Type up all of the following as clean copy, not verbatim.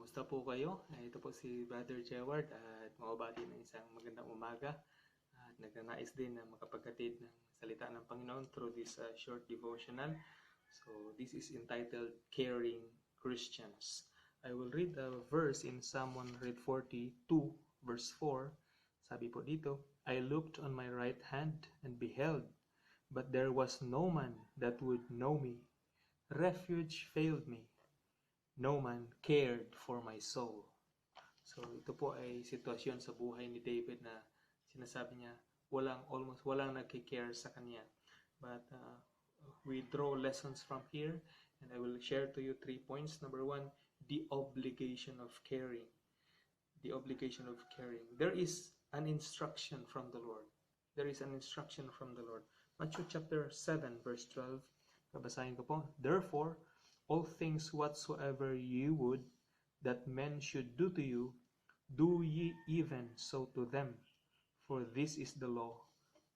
Kumusta po kayo? Ito po si Bro.Jeward at mababati ng isang magandang umaga at nagnanais din na makapaghatid ng salita ng Panginoon through this short devotional. So this is entitled Caring Christians. I will read a verse in Psalm 142 verse 4. Sabi po dito, I looked on my right hand and beheld, but there was no man that would know me. Refuge failed me. No man cared for my soul. So ito po ay sitwasyon sa buhay ni David na sinasabi niya almost walang nagki-care sa kanya. But we draw lessons from here and I will share to you 3 points. Number 1, the obligation of caring. The obligation of caring. There is an instruction from the Lord. There is an instruction from the Lord. Matthew chapter 7 verse 12. Babasahin ko po. Therefore, all things whatsoever ye would that men should do to you, do ye even so to them. For this is the law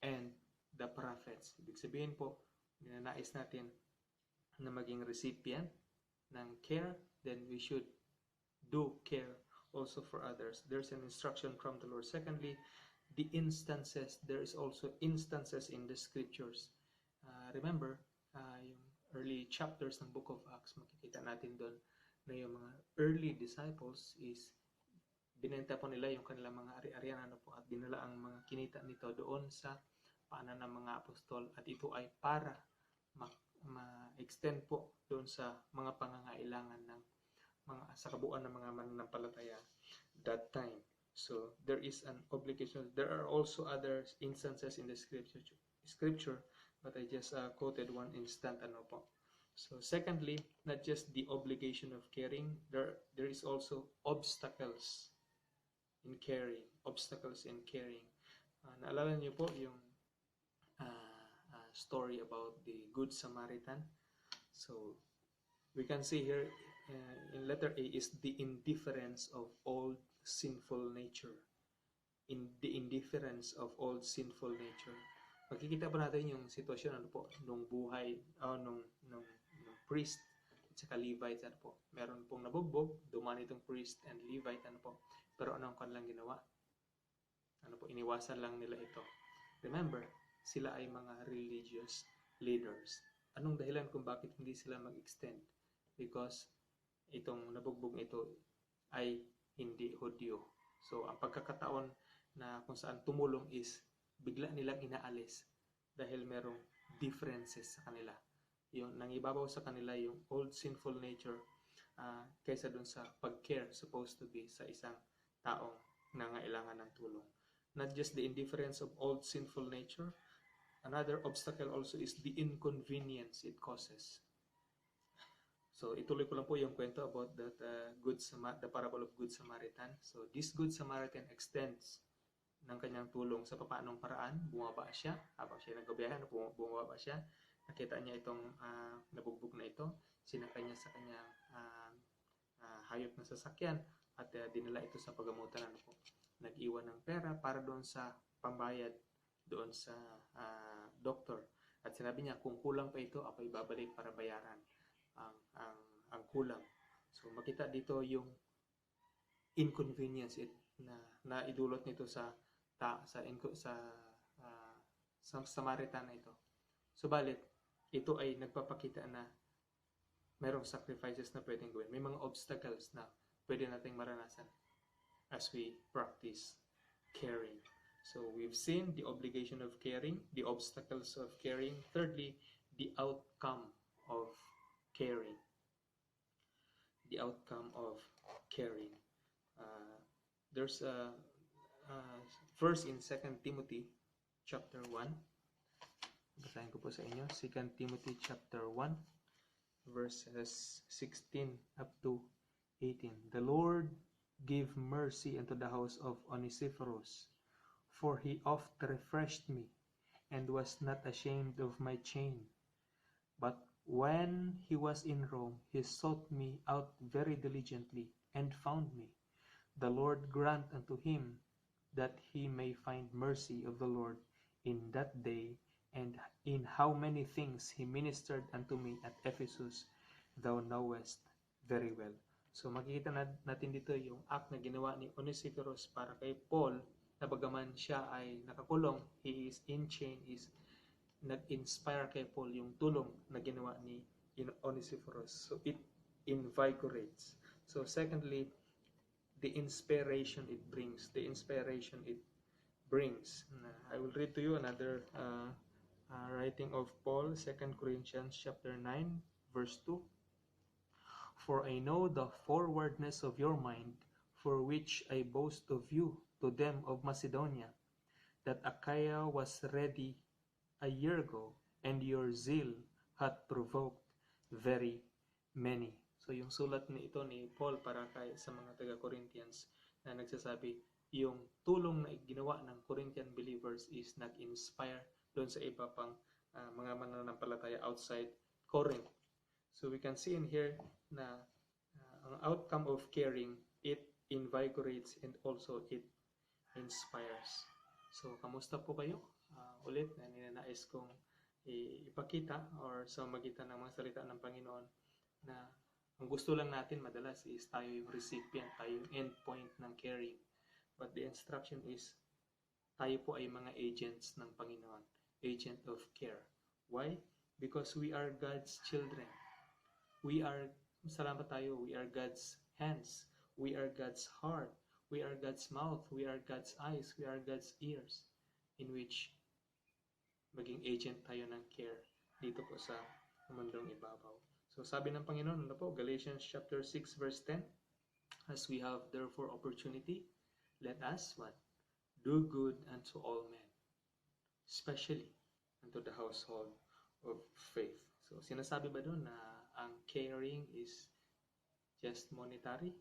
and the prophets. Ibig sabihin po, ninanais natin na maging recipient ng care, then we should do care also for others. There's an instruction from the Lord. Secondly, the instances. There is also instances in the scriptures. Remember, yung early chapters ng Book of Acts, makikita natin doon na yung mga early disciples is binenta po nila yung kanilang mga ari-arian at dinala ang mga kinita nito doon sa paanan ng mga apostol at ito ay para ma-extend po doon sa mga pangangailangan ng sa kabuuan ng mga mananampalataya that time. So there is an obligation. There are also other instances in the scripture but I just quoted one instant po. So secondly, not just the obligation of caring, there is also obstacles in caring. Obstacles in caring. Naalala niyo po yung story about the Good Samaritan. So we can see here in letter A is the indifference of old sinful nature. In the indifference of old sinful nature. Makikita po natin yung sitwasyon nung buhay nung priest at saka Levite po. Meron pong nabugbog, dumani itong priest and Levite pero anong kanilang ginawa? Iniwasan lang nila ito. Remember, sila ay mga religious leaders. Anong dahilan kung bakit hindi sila mag-extend? Because itong nabugbog ito ay hindi Hudyo. So ang pagkakataon na kung saan tumulong is bigla nilang inaalis dahil merong differences sa kanila. Yung nangibabaw sa kanila yung old sinful nature kaysa dun sa pag-care supposed to be sa isang taong nangailangan ng tulong. Not just the indifference of old sinful nature, another obstacle also is the inconvenience it causes. So ituloy ko lang po yung kwento about that the parable of Good Samaritan. So this Good Samaritan extends ng kanyang tulong sa paanong paraan. Bumaba siya, habang siya nagbabiyahe, bumaba siya. Nakita niya itong nabugbog na ito. Sinakay niya sa kanyang hayop na sasakyan at dinala ito sa pagamutan. Nag-iwan ng pera para doon sa pambayad doon sa doktor. At sinabi niya, kung kulang pa ito, ako'y babalik para bayaran ang kulang. So makita dito yung inconvenience na idulot nito sa Samaritan na ito. Subalit, ito ay nagpapakita na mayroong sacrifices na pwedeng gawin. May mga obstacles na pwede nating maranasan as we practice caring. So we've seen the obligation of caring, the obstacles of caring. Thirdly, the outcome of caring. The outcome of caring. There's a verse in 2 Timothy chapter 1. Basahin ko po sa inyo. 2 Timothy chapter 1 verses 16 up to 18. The Lord give mercy unto the house of Onesiphorus, for he oft refreshed me, and was not ashamed of my chain. But when he was in Rome, he sought me out very diligently, and found me. The Lord grant unto him that he may find mercy of the Lord in that day, and in how many things he ministered unto me at Ephesus, thou knowest very well. So makikita natin dito yung act na ginawa ni Onesiphorus para kay Paul, na bagaman siya ay nakakulong, he is in chain, is nag-inspire kay Paul yung tulong na ginawa ni Onesiphorus. So it invigorates. So secondly, the inspiration it brings. The inspiration it brings. I will read to you another writing of Paul, 2 Corinthians chapter 9, verse 2. For I know the forwardness of your mind, for which I boast of you to them of Macedonia, that Achaia was ready a year ago, and your zeal hath provoked very many. So yung sulat ni ito ni Paul para kay sa mga taga-Corinthians na nagsasabi, yung tulong na ginawa ng Corinthian believers is nag-inspire doon sa iba pang mga mananampalataya outside Corinth. So we can see in here na ang outcome of caring, it invigorates and also it inspires. So kamusta po kayo? Ulit na ninanais kong ipakita or sa magitan ng mga salita ng Panginoon na ang gusto lang natin madalas is tayo yung recipient, tayo yung end point ng caring. But the instruction is tayo po ay mga agents ng Panginoon, agent of care. Why? Because we are God's children. We are, salamat tayo, we are God's hands. We are God's heart. We are God's mouth. We are God's eyes. We are God's ears, in which maging agent tayo ng care dito po sa mundong ibabaw. So sabi ng Panginoon, ano po, Galatians chapter 6 verse 10, as we have therefore opportunity, let us what? Do good unto all men, especially unto the household of faith. So sinasabi ba doon na ang caring is just monetary?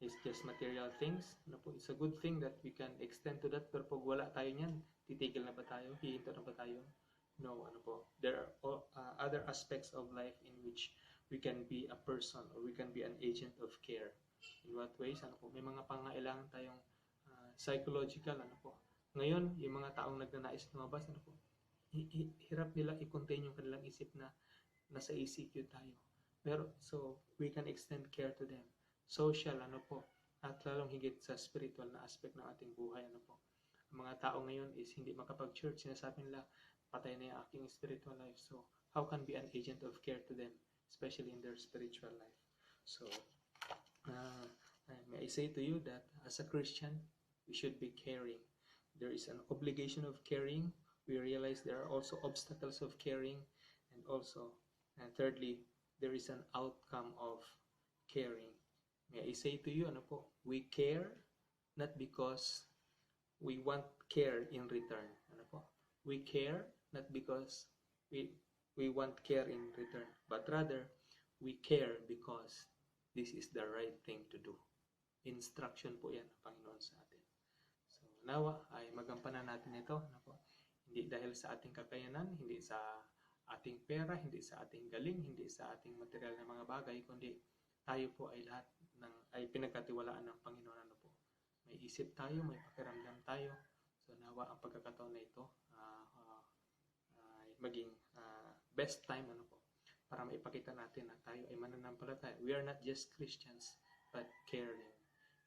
It's just material things? Ano po, it's a good thing that we can extend to that, pero pag wala tayo niyan, titigil na ba tayo? Hihinto na ba tayo? No, ano po. There are other aspects of life in which we can be a person or we can be an agent of care. In what ways? Ano po? May mga pangailangan tayong psychological, ano po. Ngayon, yung mga taong nagnanais lumabas, ano po, hirap nila i-contain yung kanilang isip na nasa ECQ tayo. Pero, so, we can extend care to them. Social, ano po, at lalong higit sa spiritual na aspect ng ating buhay, ano po. Ang mga tao ngayon is hindi makapag-church, sinasabi nila, patay na yung aking spiritual life. So, how can be an agent of care to them, especially in their spiritual life? So, may I say to you that as a Christian, we should be caring. There is an obligation of caring. We realize there are also obstacles of caring. And also, and thirdly, there is an outcome of caring. May I say to you, ano po, we care not because we want care in return. Ano po? We care not because we want care in return, but rather, we care because this is the right thing to do. Instruction po yan ng Panginoon sa atin. So, nawa ay magampanan natin ito. Ano po? Hindi dahil sa ating kakayanan, hindi sa ating pera, hindi sa ating galing, hindi sa ating material na mga bagay, kundi tayo po ay lahat ay pinagkatiwalaan ng Panginoon. Ano po? May isip tayo, may pakiramdam tayo. So nawa ang pagkakataon na ito ay maging best time, ano po, para maipakita natin na tayo ay mananampalataya. We are not just Christians, but caring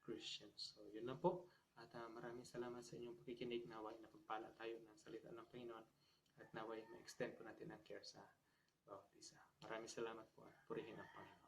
Christians. So yun lang po. At maraming salamat sa inyong pakikinig. Naway napagpala tayo ng salita ng Panginoon at naway ma-extend po natin ang care sa bawat isa. Maraming salamat po at purihin ang Panginoon.